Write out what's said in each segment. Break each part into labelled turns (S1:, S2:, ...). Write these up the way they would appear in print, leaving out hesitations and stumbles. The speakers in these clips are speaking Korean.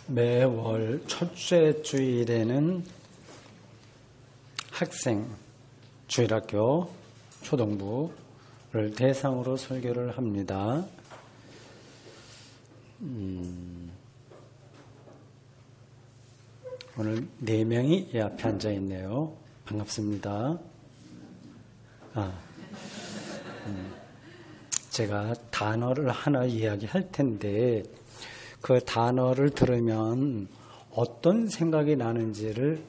S1: 매월 첫째 주일에는 학생 주일학교 초등부를 대상으로 설교를 합니다. 오늘 4명이 이 앞에 앉아 있네요. 반갑습니다. 제가 단어를 하나 이야기할 텐데 그 단어를 들으면 어떤 생각이 나는지를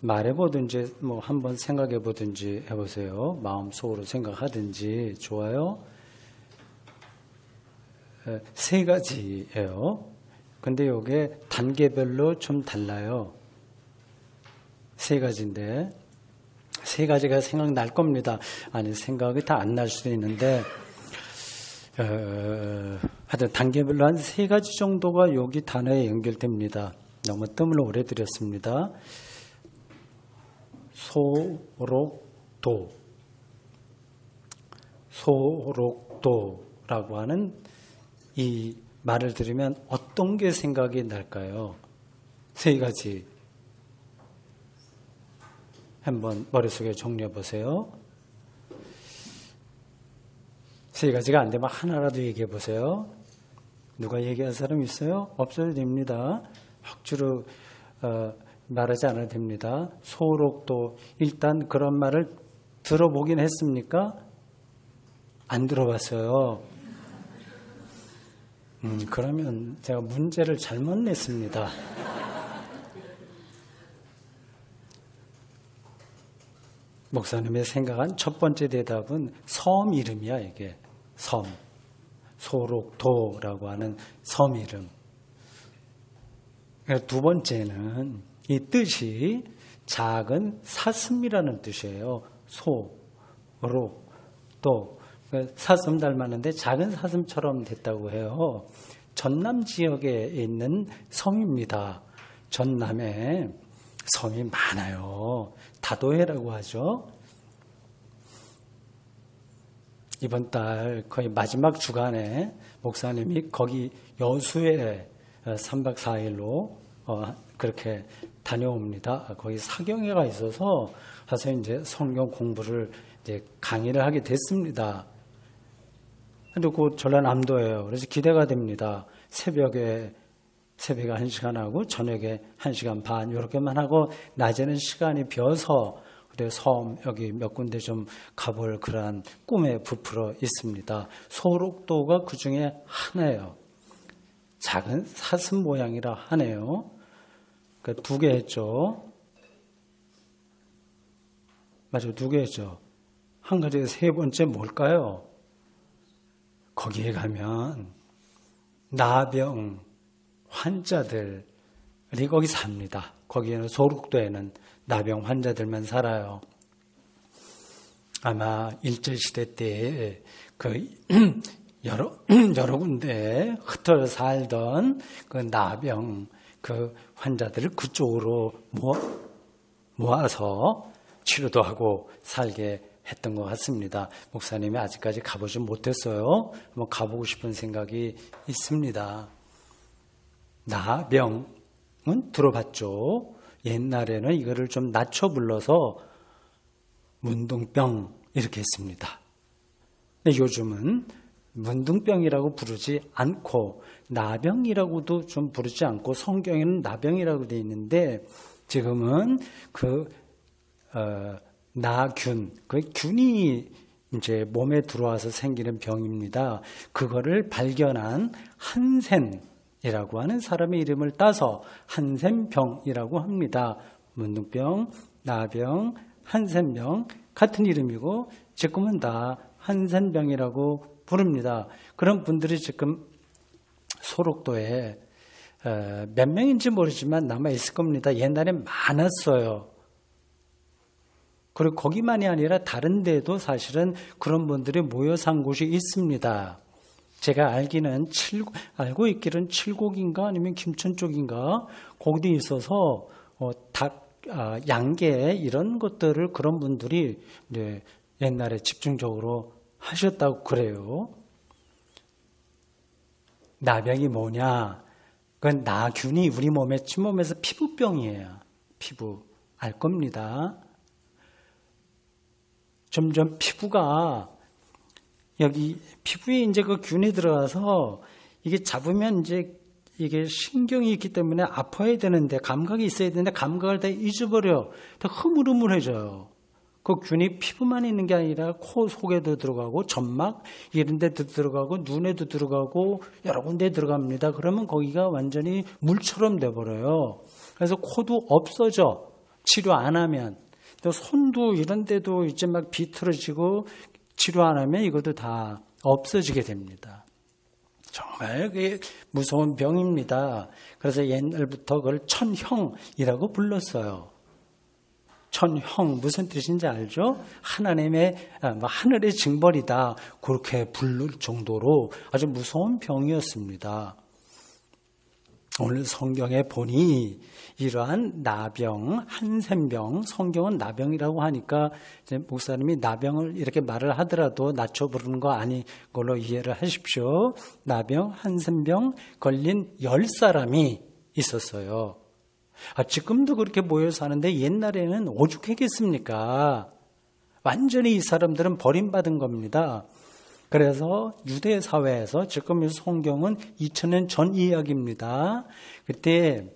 S1: 말해보든지 한번 생각해보든지 해보세요. 마음속으로 생각하든지. 좋아요? 3가지예요. 근데 이게 단계별로 좀 달라요. 3가지인데 3가지가 생각날 겁니다. 아니, 생각이 다 안 날 수도 있는데 하여튼 단계별로 한 3가지 정도가 여기 단어에 연결됩니다. 너무 뜸을 오래 들였습니다. 소록도, 소록도라고 하는 이 말을 들으면 어떤 게 생각이 날까요? 3가지. 한번 머릿속에 정리해 보세요. 3가지가 안 되면 하나라도 얘기해 보세요. 누가 얘기할 사람 있어요? 없어도 됩니다. 억지로 말하지 않아도 됩니다. 소록도, 일단 그런 말을 들어보긴 했습니까? 안 들어봤어요. 그러면 제가 문제를 잘못 냈습니다. 목사님의 생각한 첫 번째 대답은 섬 이름이야, 이게. 섬. 소록도라고 하는 섬 이름. 두 번째는 이 뜻이 작은 사슴이라는 뜻이에요. 소, 록, 도. 사슴 닮았는데 작은 사슴처럼 됐다고 해요. 전남 지역에 있는 섬입니다. 전남에 섬이 많아요. 다도해라고 하죠. 이번 달 거의 마지막 주간에 목사님이 거기 여수에 3박 4일로 그렇게 다녀옵니다. 거기 사경회가 있어서 가서 이제 성경 공부를 이제 강의를 하게 됐습니다. 근데 그 전라남도예요. 그래서 기대가 됩니다. 새벽에 1시간 하고 저녁에 1시간 반 이렇게만 하고 낮에는 시간이 비어서 그래 섬 여기 몇 군데 좀 가볼 그런 꿈에 부풀어 있습니다. 소록도가 그 중에 하나예요. 작은 사슴 모양이라 하네요. 그 2개 했죠. 맞아요. 2개 했죠. 한 가지 3번째 뭘까요? 거기에 가면 나병 환자들이 거기 삽니다. 거기에는 소록도에는 나병 환자들만 살아요. 아마 일제시대 때 그 여러 군데 흩어져 살던 그 나병 그 환자들을 그쪽으로 모아서 치료도 하고 살게 했던 것 같습니다. 목사님이 아직까지 가보지 못했어요. 한번 가보고 싶은 생각이 있습니다. 나병은 들어봤죠. 옛날에는 이거를 좀 낮춰 불러서 문둥병 이렇게 했습니다. 근데 요즘은 문둥병이라고 부르지 않고 나병이라고도 좀 부르지 않고 성경에는 나병이라고 되어 있는데 지금은 나균, 그 균이 이제 몸에 들어와서 생기는 병입니다. 그거를 발견한 한센이라고 하는 사람의 이름을 따서 한센병이라고 합니다. 문둥병, 나병, 한센병 같은 이름이고 지금은 다 한센병이라고 부릅니다. 그런 분들이 지금 소록도에 몇 명인지 모르지만 남아 있을 겁니다. 옛날에 많았어요. 그리고 거기만이 아니라 다른 데도 사실은 그런 분들이 모여 산 곳이 있습니다. 제가 알고 있기는 칠곡인가 아니면 김천 쪽인가 거기도 있어서 닭, 양계 이런 것들을 그런 분들이 이제 옛날에 집중적으로 하셨다고 그래요. 나병이 뭐냐? 그 나균이 우리 몸에 침범해서 피부병이에요. 피부. 알 겁니다. 점점 피부가 여기 피부에 이제 그 균이 들어가서 이게 잡으면 이제 이게 신경이 있기 때문에 아파야 되는데 감각이 있어야 되는데 감각을 다 잊어버려. 다 흐물흐물해져요. 그 균이 피부만 있는 게 아니라 코 속에도 들어가고 점막 이런 데도 들어가고 눈에도 들어가고 여러 군데에 들어갑니다. 그러면 거기가 완전히 물처럼 돼버려요. 그래서 코도 없어져. 치료 안 하면. 또 손도 이런 데도 이제 막 비틀어지고 치료 안 하면 이것도 다 없어지게 됩니다. 정말 무서운 병입니다. 그래서 옛날부터 그걸 천형이라고 불렀어요. 천형 무슨 뜻인지 알죠? 하나님의 하늘의 징벌이다 그렇게 부를 정도로 아주 무서운 병이었습니다. 오늘 성경에 보니 이러한 나병, 한센병, 성경은 나병이라고 하니까 이제 목사님이 나병을 이렇게 말을 하더라도 낮춰 부르는 거 아닌 걸로 이해를 하십시오. 나병, 한센병 걸린 10사람이 있었어요. 지금도 그렇게 모여 사는데 옛날에는 오죽했겠습니까? 완전히 이 사람들은 버림받은 겁니다. 그래서 유대 사회에서 지금 이 성경은 2000년 전 이야기입니다. 그때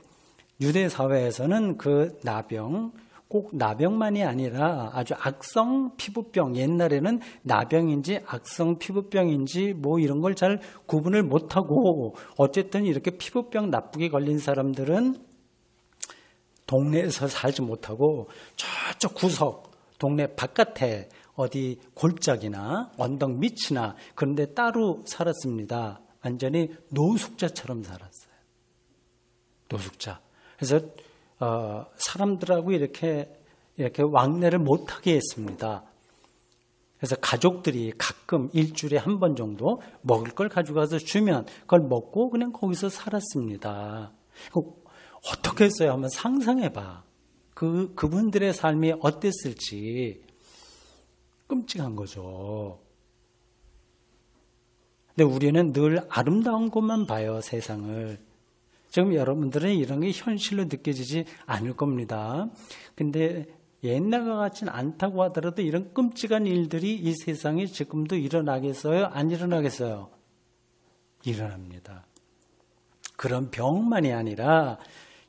S1: 유대 사회에서는 그 나병, 꼭 나병만이 아니라 아주 악성 피부병, 옛날에는 나병인지 악성 피부병인지 뭐 이런 걸 잘 구분을 못하고 어쨌든 이렇게 피부병 나쁘게 걸린 사람들은 동네에서 살지 못하고 저쪽 구석, 동네 바깥에 어디 골짜기나 언덕 밑이나 그런 데 따로 살았습니다. 완전히 노숙자처럼 살았어요. 노숙자. 그래서 사람들하고 이렇게 왕래를 못하게 했습니다. 그래서 가족들이 가끔 일주일에 한 번 정도 먹을 걸 가져가서 주면 그걸 먹고 그냥 거기서 살았습니다. 어떻게 했어요? 한번 상상해봐. 그분들의 삶이 어땠을지. 끔찍한 거죠. 근데 우리는 늘 아름다운 것만 봐요, 세상을. 지금 여러분들은 이런 게 현실로 느껴지지 않을 겁니다. 근데 옛날과 같지는 않다고 하더라도 이런 끔찍한 일들이 이 세상에 지금도 일어나겠어요? 안 일어나겠어요? 일어납니다. 그런 병만이 아니라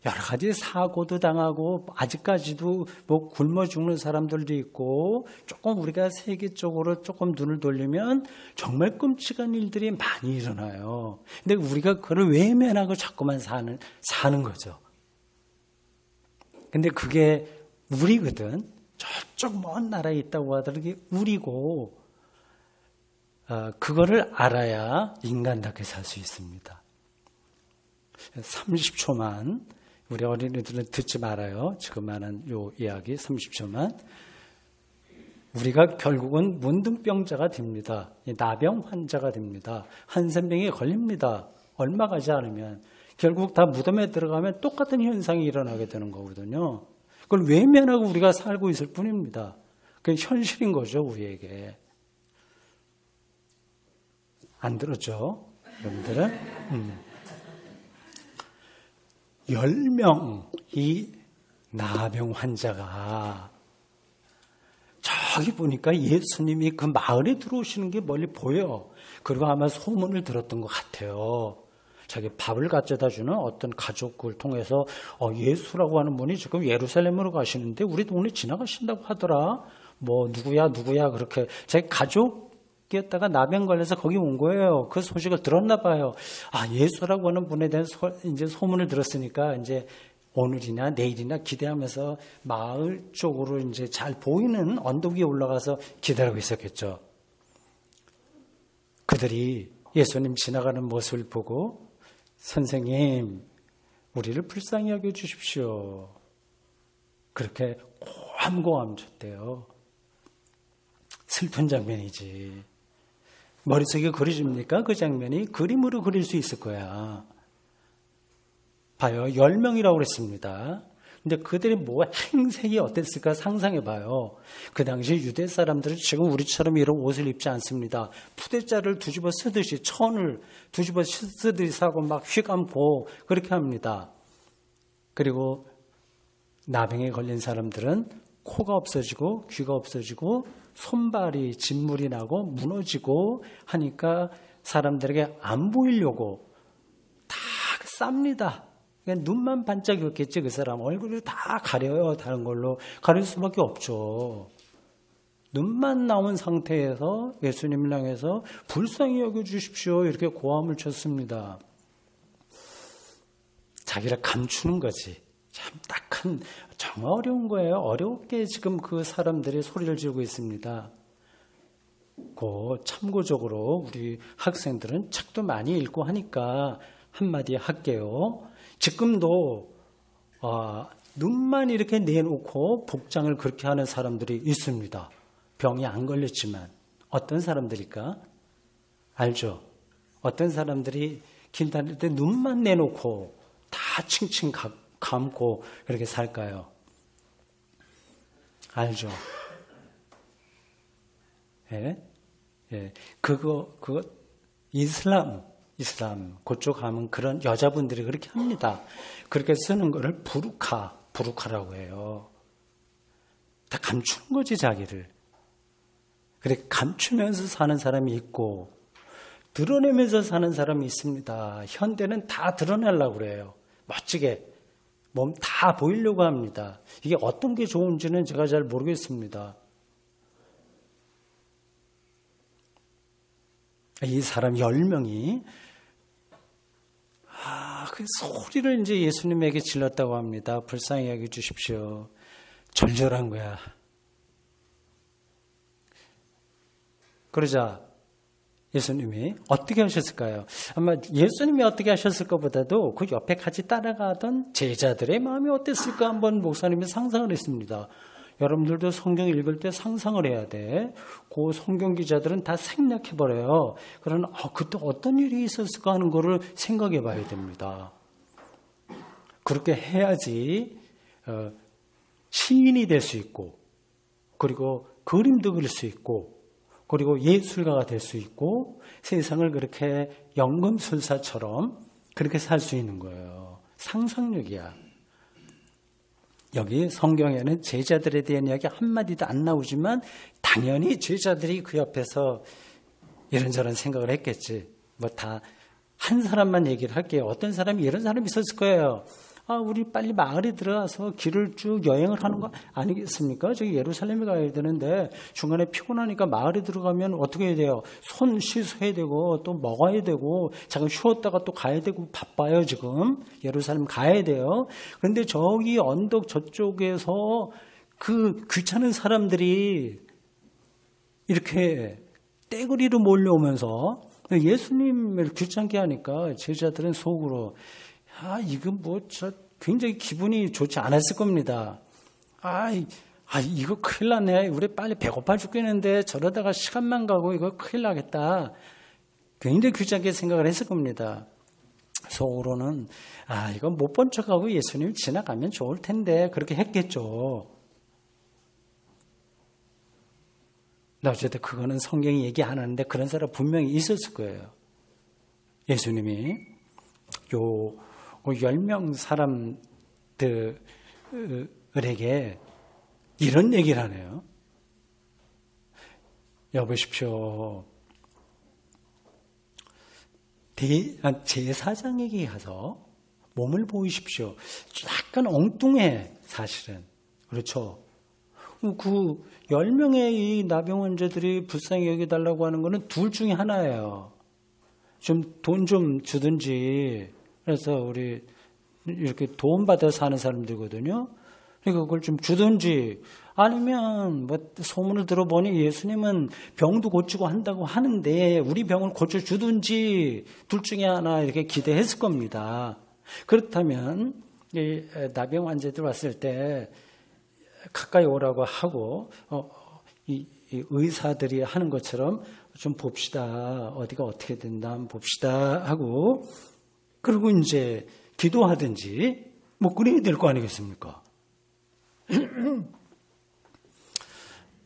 S1: 여러 가지 사고도 당하고 아직까지도 뭐 굶어 죽는 사람들도 있고 조금 우리가 세계적으로 조금 눈을 돌리면 정말 끔찍한 일들이 많이 일어나요. 근데 우리가 그걸 외면하고 자꾸만 사는 거죠. 근데 그게 우리거든. 저쪽 먼 나라에 있다고 하더라도 그게 우리고 그거를 알아야 인간답게 살 수 있습니다. 30초만 우리 어린이들은 듣지 말아요. 지금 하는 요 이야기 30초만. 우리가 결국은 문둥병자가 됩니다. 나병 환자가 됩니다. 한센병에 걸립니다. 얼마 가지 않으면. 결국 다 무덤에 들어가면 똑같은 현상이 일어나게 되는 거거든요. 그걸 외면하고 우리가 살고 있을 뿐입니다. 그게 현실인 거죠, 우리에게. 안 들었죠? 여러분들은? 10명 이 나병 환자가 저기 보니까 예수님이 그 마을에 들어오시는 게 멀리 보여. 그리고 아마 소문을 들었던 것 같아요. 자기 밥을 가져다 주는 어떤 가족을 통해서 예수라고 하는 분이 지금 예루살렘으로 가시는데 우리 동네 지나가신다고 하더라. 뭐 누구야 그렇게 자기 가족이었다가 나병 걸려서 거기 온 거예요. 그 소식을 들었나 봐요. 예수라고 하는 분에 대한 이제 소문을 들었으니까 이제 오늘이나 내일이나 기대하면서 마을 쪽으로 이제 잘 보이는 언덕 위에 올라가서 기다리고 있었겠죠. 그들이 예수님 지나가는 모습을 보고 선생님, 우리를 불쌍히 여겨주십시오. 그렇게 고함고함 쳤대요. 슬픈 장면이지. 머릿속에 그려집니까? 그 장면이 그림으로 그릴 수 있을 거야. 봐요. 10명이라고 그랬습니다. 근데 그들이 뭐 행색이 어땠을까 상상해봐요. 그 당시 유대 사람들은 지금 우리처럼 이런 옷을 입지 않습니다. 푸대자를 뒤집어 쓰듯이 천을 뒤집어 쓰듯이 하고 막 휘감고 그렇게 합니다. 그리고 나병에 걸린 사람들은 코가 없어지고 귀가 없어지고 손발이 진물이 나고 무너지고 하니까 사람들에게 안 보이려고 다 쌉니다. 그냥 눈만 반짝였겠지. 그 사람 얼굴을 다 가려요. 다른 걸로 가릴 수밖에 없죠. 눈만 나온 상태에서 예수님을 향해서 불쌍히 여겨주십시오 이렇게 고함을 쳤습니다. 자기를 감추는 거지. 참 딱한 정말 어려운 거예요. 어렵게 지금 그 사람들이 소리를 지르고 있습니다. 참고적으로 우리 학생들은 책도 많이 읽고 하니까 한마디 할게요. 지금도 눈만 이렇게 내놓고 복장을 그렇게 하는 사람들이 있습니다. 병이 안 걸렸지만. 어떤 사람들일까? 알죠? 어떤 사람들이 길 다닐 때 눈만 내놓고 다 칭칭 감고 그렇게 살까요? 알죠? 예? 예. 그거 이슬람 그쪽 가면 그런 여자분들이 그렇게 합니다. 그렇게 쓰는 거를 부르카라고 해요. 다 감추는 거지 자기를. 그렇게 감추면서 사는 사람이 있고 드러내면서 사는 사람이 있습니다. 현대는 다 드러내려고 그래요. 멋지게 몸 다 보이려고 합니다. 이게 어떤 게 좋은지는 제가 잘 모르겠습니다. 이 사람 10명이 그 소리를 이제 예수님에게 질렀다고 합니다. 불쌍히 여겨 주십시오. 절절한 거야. 그러자 예수님이 어떻게 하셨을까요? 아마 예수님이 어떻게 하셨을 것보다도 그 옆에 같이 따라가던 제자들의 마음이 어땠을까 한번 목사님이 상상을 했습니다. 여러분들도 성경 읽을 때 상상을 해야 돼. 그 성경 기자들은 다 생략해버려요. 그러나 그때 어떤 일이 있었을까 하는 거를 생각해 봐야 됩니다. 그렇게 해야지 시인이 될 수 있고 그리고 그림도 그릴 수 있고 그리고 예술가가 될 수 있고 세상을 그렇게 연금술사처럼 그렇게 살 수 있는 거예요. 상상력이야. 여기 성경에는 제자들에 대한 이야기 한마디도 안 나오지만 당연히 제자들이 그 옆에서 이런저런 생각을 했겠지. 뭐 다 한 사람만 얘기를 할게요. 어떤 사람이 이런 사람이 있었을 거예요. 우리 빨리 마을에 들어가서 길을 쭉 여행을 하는 거 아니겠습니까? 저기 예루살렘에 가야 되는데 중간에 피곤하니까 마을에 들어가면 어떻게 해야 돼요? 손 씻어야 되고 또 먹어야 되고 잠깐 쉬었다가 또 가야 되고 바빠요 지금. 예루살렘 가야 돼요. 그런데 저기 언덕 저쪽에서 그 귀찮은 사람들이 이렇게 떼거리로 몰려오면서 예수님을 귀찮게 하니까 제자들은 속으로 이거 굉장히 기분이 좋지 않았을 겁니다. 이거 큰일 났네. 우리 빨리 배고파 죽겠는데 저러다가 시간만 가고 이거 큰일 나겠다. 굉장히 귀찮게 생각을 했을 겁니다. 속으로는 이건 못 본 척하고 예수님 지나가면 좋을 텐데 그렇게 했겠죠. 어쨌든 그거는 성경이 얘기 안 하는데 그런 사람 분명히 있었을 거예요. 예수님이 요 10명 사람들에게 이런 얘기를 하네요. 여보십시오. 제사장에게 가서 몸을 보이십시오. 약간 엉뚱해 사실은. 그렇죠. 그 10명의 이 나병 환자들이 불쌍히 여겨달라고 하는 거는 둘 중에 하나예요. 돈 좀 주든지. 그래서 우리 이렇게 도움받아 사는 사람들이거든요. 그러니까 그걸 좀 주든지 아니면 소문을 들어보니 예수님은 병도 고치고 한다고 하는데 우리 병을 고쳐주든지 둘 중에 하나 이렇게 기대했을 겁니다. 그렇다면 이 나병 환자들 왔을 때 가까이 오라고 하고 이 의사들이 하는 것처럼 좀 봅시다. 어디가 어떻게 된다 한번 봅시다 하고 그리고 이제 기도하든지 그래야 될 거 아니겠습니까?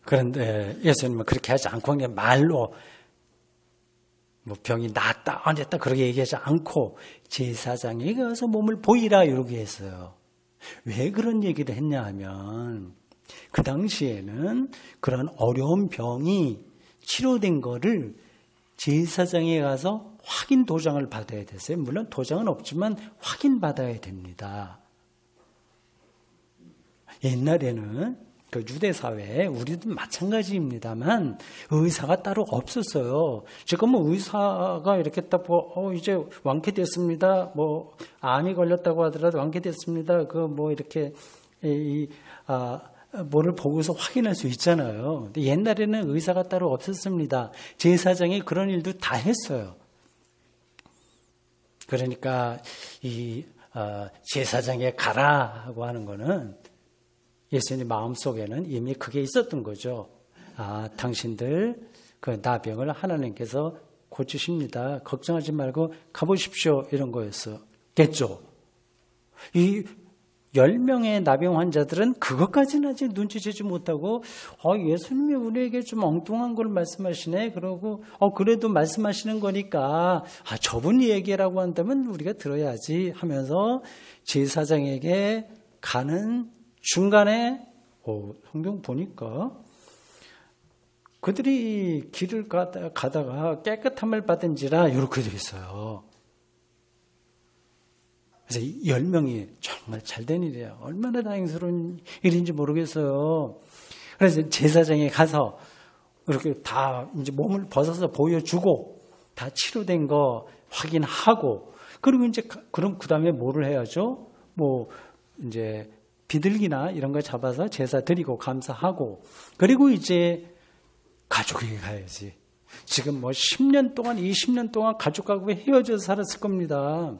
S1: 그런데 예수님은 그렇게 하지 않고 그냥 말로 뭐 병이 낫다 안 됐다 그렇게 얘기하지 않고 제사장에게 가서 몸을 보이라 이렇게 했어요. 왜 그런 얘기를 했냐 하면 그 당시에는 그런 어려운 병이 치료된 거를 제사장에 가서 확인 도장을 받아야 됐어요. 물론 도장은 없지만 확인 받아야 됩니다. 옛날에는 그 유대 사회에 우리도 마찬가지입니다만 의사가 따로 없었어요. 지금 뭐 의사가 이렇게 딱 이제 완쾌됐습니다. 뭐 암이 걸렸다고 하더라도 완쾌됐습니다. 그 뭐 이렇게 뭐를 보고서 확인할 수 있잖아요. 근데 옛날에는 의사가 따로 없었습니다. 제사장이 그런 일도 다 했어요. 그러니까 이 제사장에 가라 하고 하는 거는 예수님 마음속에는 이미 그게 있었던 거죠. 당신들 그 나병을 하나님께서 고치십니다. 걱정하지 말고 가보십시오. 이런 거였겠죠. 이 10명의 나병 환자들은 그것까지는 아직 눈치채지 못하고 예수님이 우리에게 좀 엉뚱한 걸 말씀하시네. 그러고 그래도 말씀하시는 거니까 저분 얘기라고 한다면 우리가 들어야지 하면서 제사장에게 가는 중간에 성경 보니까 그들이 길을 가다가 깨끗함을 받은지라 이렇게 되어 있어요. 그래서 10명이 정말 잘된 일이에요. 얼마나 다행스러운 일인지 모르겠어요. 그래서 제사장에 가서 이렇게 다 이제 몸을 벗어서 보여주고 다 치료된 거 확인하고 그리고 이제 그럼 그 다음에 뭐를 해야죠? 뭐 이제 비둘기나 이런 거 잡아서 제사 드리고 감사하고 그리고 이제 가족에게 가야지. 지금 뭐 10년 동안 20년 동안 가족하고 헤어져서 살았을 겁니다.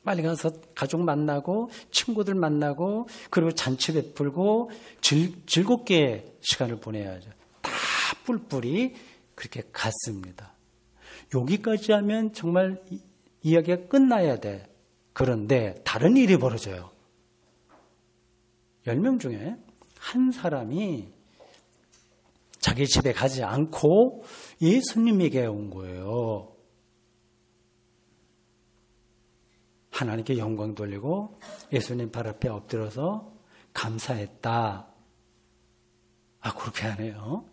S1: 빨리 가서 가족 만나고 친구들 만나고 그리고 잔치 베풀고 즐겁게 시간을 보내야죠. 다 뿔뿔이 그렇게 갔습니다. 여기까지 하면 정말 이야기가 끝나야 돼. 그런데 다른 일이 벌어져요. 10명 중에 한 사람이 자기 집에 가지 않고 예수님에게 온 거예요. 하나님께 영광 돌리고 예수님 발 앞에 엎드려서 감사했다. 그렇게 하네요.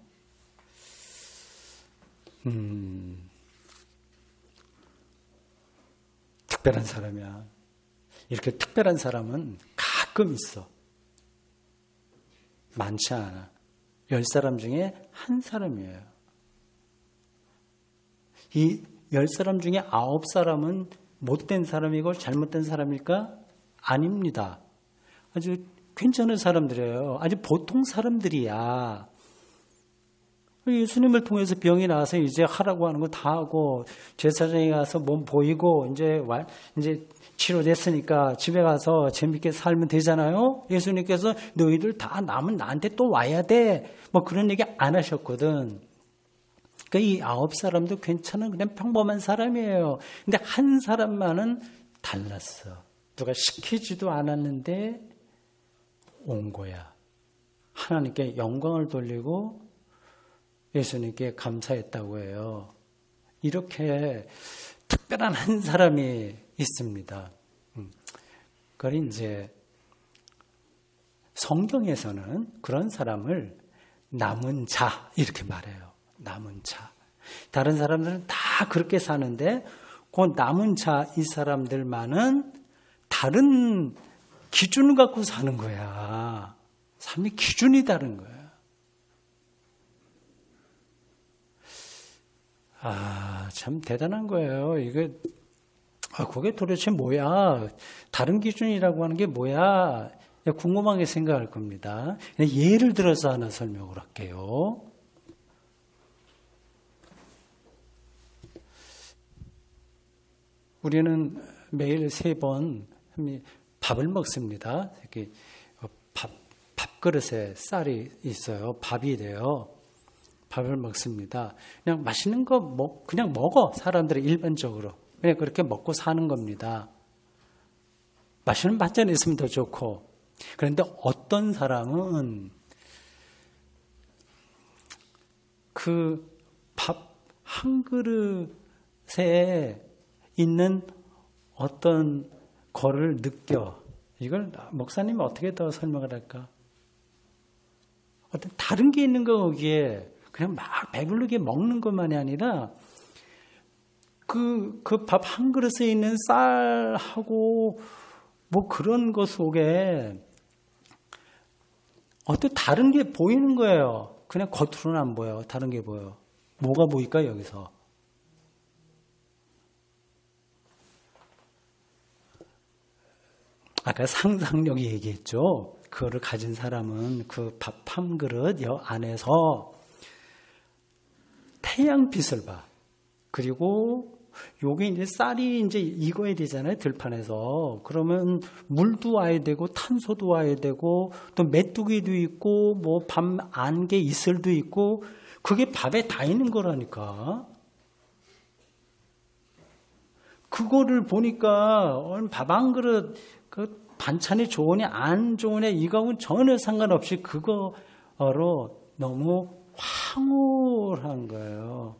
S1: 특별한 사람이야. 이렇게 특별한 사람은 가끔 있어. 많지 않아. 10사람 중에 한 사람이에요. 이 10사람 중에 9사람은 못된 사람이고 잘못된 사람일까? 아닙니다. 아주 괜찮은 사람들이에요. 아주 보통 사람들이야. 예수님을 통해서 병이 나와서 이제 하라고 하는 거 다 하고 제사장에 가서 몸 보이고 이제 치료됐으니까 집에 가서 재밌게 살면 되잖아요. 예수님께서 너희들 다 남은 나한테 또 와야 돼. 뭐 그런 얘기 안 하셨거든. 그러니까 이 9사람도 괜찮은 그냥 평범한 사람이에요. 근데 한 사람만은 달랐어. 누가 시키지도 않았는데 온 거야. 하나님께 영광을 돌리고 예수님께 감사했다고 해요. 이렇게 특별한 한 사람이 있습니다. 그걸 이제 성경에서는 그런 사람을 남은 자 이렇게 말해요. 남은 자. 다른 사람들은 다 그렇게 사는데 그 남은 자 이 사람들만은 다른 기준을 갖고 사는 거야. 삶의 기준이 다른 거야. 참 대단한 거예요. 이게 그게 도대체 뭐야? 다른 기준이라고 하는 게 뭐야? 궁금하게 생각할 겁니다. 예를 들어서 하나 설명을 할게요. 우리는 매일 3번 밥을 먹습니다. 이렇게 밥그릇에 쌀이 있어요. 밥이 돼요. 밥을 먹습니다. 그냥 맛있는 거 그냥 먹어. 사람들이 일반적으로. 그냥 그렇게 먹고 사는 겁니다. 맛있는 반찬이 있으면 더 좋고. 그런데 어떤 사람은 그 밥 한 그릇에 있는 어떤 거를 느껴. 이걸 목사님이 어떻게 더 설명을 할까? 어떤 다른 게 있는 거 거기에 그냥 막 배부르게 먹는 것만이 아니라 그 밥 한 그릇에 있는 쌀하고 뭐 그런 것 속에 어떤 다른 게 보이는 거예요. 그냥 겉으로는 안 보여요. 다른 게 보여요. 뭐가 보일까 여기서? 아까 상상력이 얘기했죠. 그거를 가진 사람은 그 밥 한 그릇 여 안에서 태양빛을 봐. 그리고 요게 이제 쌀이 이제 익어야 되잖아요. 들판에서. 그러면 물도 와야 되고 탄소도 와야 되고 또 메뚜기도 있고 뭐 밤 안개 이슬도 있고 그게 밥에 다 있는 거라니까. 그거를 보니까 밥 한 그릇 그 반찬이 좋으냐 안 좋으냐 이거하고는 전혀 상관없이 그거로 너무 황홀한 거예요.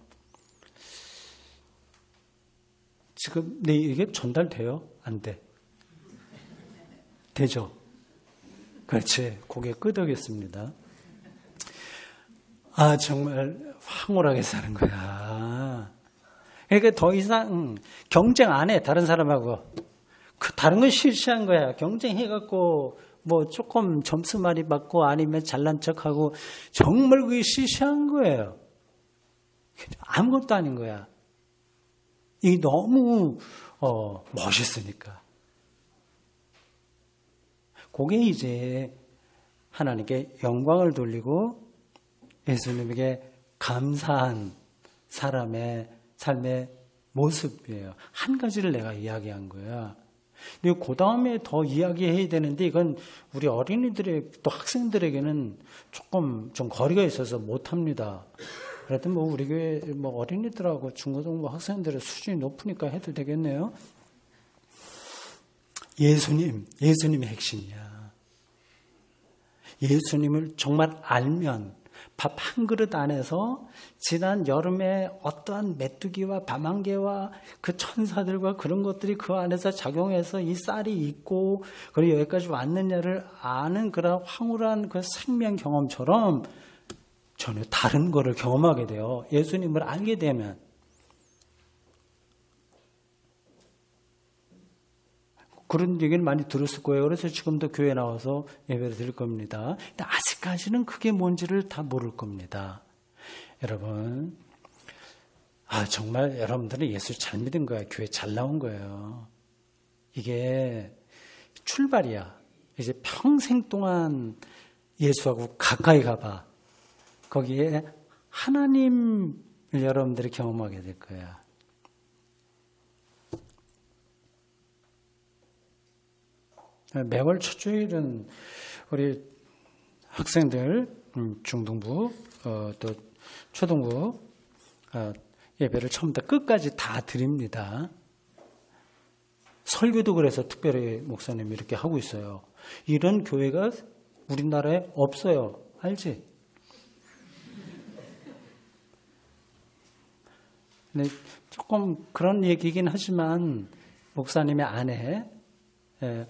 S1: 지금 이게 전달돼요? 안 돼? 되죠? 그렇지. 고개 끄덕였습니다. 아, 정말 황홀하게 사는 거야. 그러니까 더 이상 경쟁 안 해. 다른 사람하고. 그 다른 건 실시한 거야. 경쟁해갖고 뭐 조금 점수 많이 받고 아니면 잘난 척하고 정말 그게 시시한 거예요. 아무것도 아닌 거야. 이게 너무 멋있으니까. 그게 이제 하나님께 영광을 돌리고 예수님에게 감사한 사람의 삶의 모습이에요. 한 가지를 내가 이야기한 거야. 근데 그 다음에 더 이야기해야 되는데 이건 우리 어린이들의 또 학생들에게는 조금 좀 거리가 있어서 못합니다. 그래도 뭐 우리 교회 뭐 어린이들하고 중고등부 학생들의 수준이 높으니까 해도 되겠네요. 예수님이 핵심이야. 예수님을 정말 알면 밥 한 그릇 안에서 지난 여름에 어떠한 메뚜기와 밤안개와 그 천사들과 그런 것들이 그 안에서 작용해서 이 쌀이 있고 그리고 여기까지 왔느냐를 아는 그런 황홀한 그 생명 경험처럼 전혀 다른 거를 경험하게 돼요. 예수님을 알게 되면. 그런 얘기를 많이 들었을 거예요. 그래서 지금도 교회 나와서 예배를 드릴 겁니다. 근데 아직까지는 그게 뭔지를 다 모를 겁니다. 여러분, 정말 여러분들은 예수 잘 믿은 거야. 교회 잘 나온 거예요. 이게 출발이야. 이제 평생 동안 예수하고 가까이 가봐. 거기에 하나님을 여러분들이 경험하게 될 거야. 매월 첫 주일은 우리 학생들 중등부 또 초등부 예배를 처음부터 끝까지 다 드립니다. 설교도 그래서 특별히 목사님이 이렇게 하고 있어요. 이런 교회가 우리나라에 없어요. 알지? 근데 조금 그런 얘기긴 하지만 목사님의 아내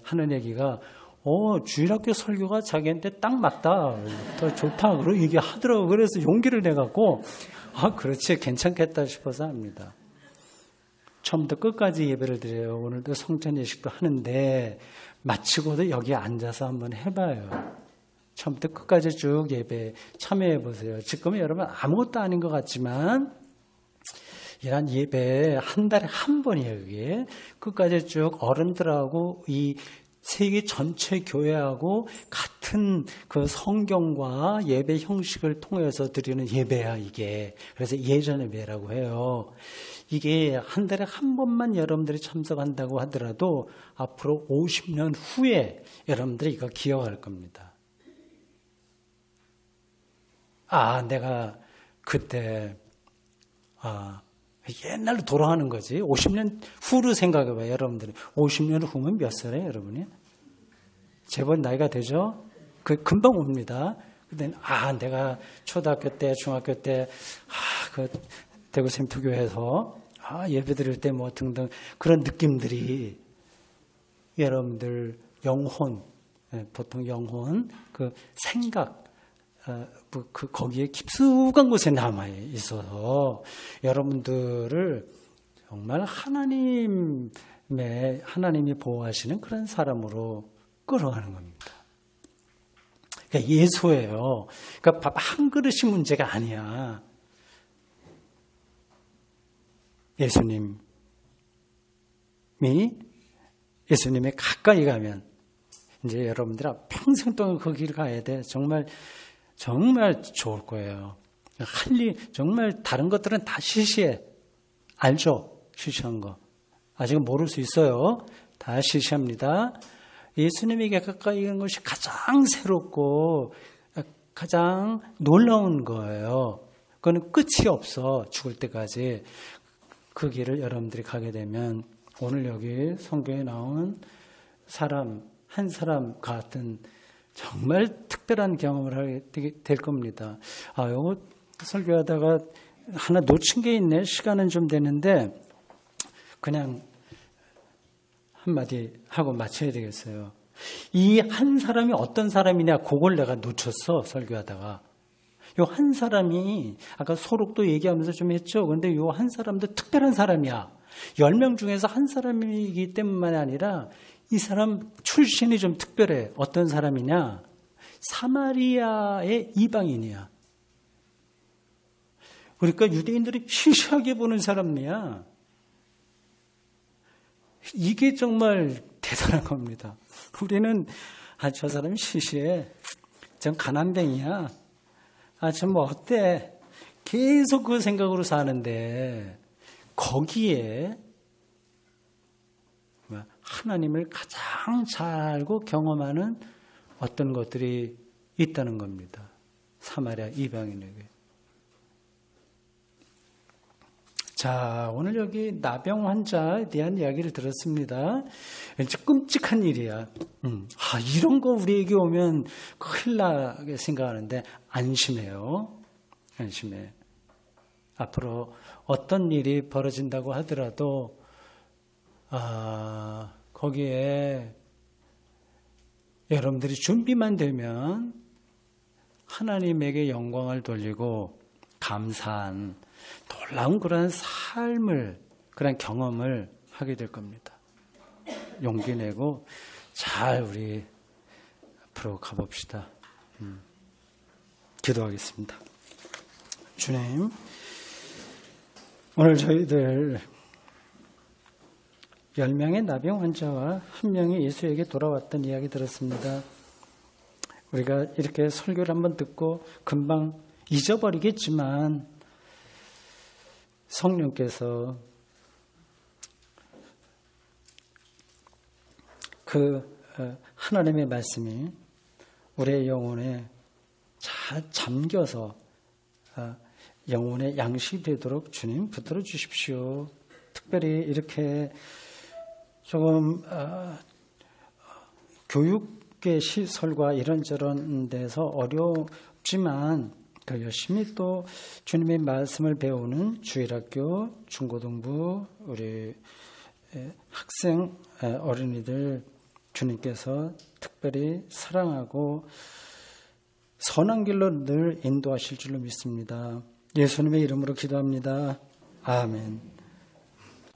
S1: 하는 얘기가 주일학교 설교가 자기한테 딱 맞다. 더 좋다. 그러고 얘기하더라고. 그래서 용기를 내갖고 그렇지 괜찮겠다 싶어서 합니다. 처음부터 끝까지 예배를 드려요. 오늘도 성찬 예식도 하는데 마치고도 여기 앉아서 한번 해봐요. 처음부터 끝까지 쭉 예배 참여해 보세요. 지금은 여러분 아무것도 아닌 것 같지만 이런 예배 한 달에 한 번이에요. 그게 끝까지 쭉 어른들하고 이 세계 전체 교회하고 같은 그 성경과 예배 형식을 통해서 드리는 예배야 이게. 그래서 예전 예배라고 해요. 이게 한 달에 한 번만 여러분들이 참석한다고 하더라도 앞으로 50년 후에 여러분들이 이거 기억할 겁니다. 내가 그때 옛날로 돌아가는 거지. 50년 후로 생각해봐요, 여러분들이. 50년 후면 몇 살이에요, 여러분이? 제법 나이가 되죠? 그 금방 옵니다. 근데 내가 초등학교 때, 중학교 때, 그 대구 샘투교에서 예배 드릴 때 뭐 등등 그런 느낌들이 여러분들 영혼, 보통 영혼, 그 생각, 거기에 깊숙한 곳에 남아 있어서 여러분들을 정말 하나님이 보호하시는 그런 사람으로 끌어가는 겁니다. 그러니까 예수예요. 그러니까 밥 한 그릇이 문제가 아니야. 예수님에 가까이 가면 이제 여러분들 평생 동안 그 길 가야 돼. 정말 좋을 거예요. 정말 다른 것들은 다 시시해. 알죠? 시시한 거. 아직은 모를 수 있어요. 다 시시합니다. 예수님에게 가까이 가는 것이 가장 새롭고 가장 놀라운 거예요. 그거는 끝이 없어. 죽을 때까지. 그 길을 여러분들이 가게 되면 오늘 여기 성경에 나온 한 사람 같은 정말 특별한 경험을 하게 될 겁니다. 이거 설교하다가 하나 놓친 게 있네. 시간은 좀 되는데 그냥 한마디 하고 마쳐야 되겠어요. 이 한 사람이 어떤 사람이냐 그걸 내가 놓쳤어. 설교하다가. 요 한 사람이 아까 소록도 얘기하면서 좀 했죠. 그런데 요 한 사람도 특별한 사람이야. 10명 중에서 한 사람이기 때문만이 아니라 이 사람 출신이 좀 특별해. 어떤 사람이냐? 사마리아의 이방인이야. 그러니까 유대인들이 시시하게 보는 사람이야. 이게 정말 대단한 겁니다. 우리는 저 사람이 시시해. 전 가난뱅이야. 전 뭐 어때? 계속 그 생각으로 사는데 거기에 하나님을 가장 잘 알고 경험하는 어떤 것들이 있다는 겁니다. 사마리아 이방인에게. 자, 오늘 여기 나병 환자에 대한 이야기를 들었습니다. 왠지 끔찍한 일이야. 이런 거 우리에게 오면 큰일 나게 생각하는데 안심해요. 안심해. 앞으로 어떤 일이 벌어진다고 하더라도 거기에 여러분들이 준비만 되면 하나님에게 영광을 돌리고 감사한 놀라운 그런 삶을, 그런 경험을 하게 될 겁니다. 용기 내고 잘 우리 앞으로 가봅시다. 기도하겠습니다. 주님, 오늘 저희들 10명의 나병 환자와 1명이 예수에게 돌아왔던 이야기 들었습니다. 우리가 이렇게 설교를 한번 듣고 금방 잊어버리겠지만 성령께서 그 하나님의 말씀이 우리의 영혼에 잘 잠겨서 영혼의 양식이 되도록 주님 붙들어 주십시오. 특별히 이렇게 조금 교육의 시설과 이런저런 데서 어렵지만 더 열심히 또 주님의 말씀을 배우는 주일학교, 중고등부, 우리 학생, 어린이들 주님께서 특별히 사랑하고 선한 길로 늘 인도하실 줄로 믿습니다. 예수님의 이름으로 기도합니다. 아멘.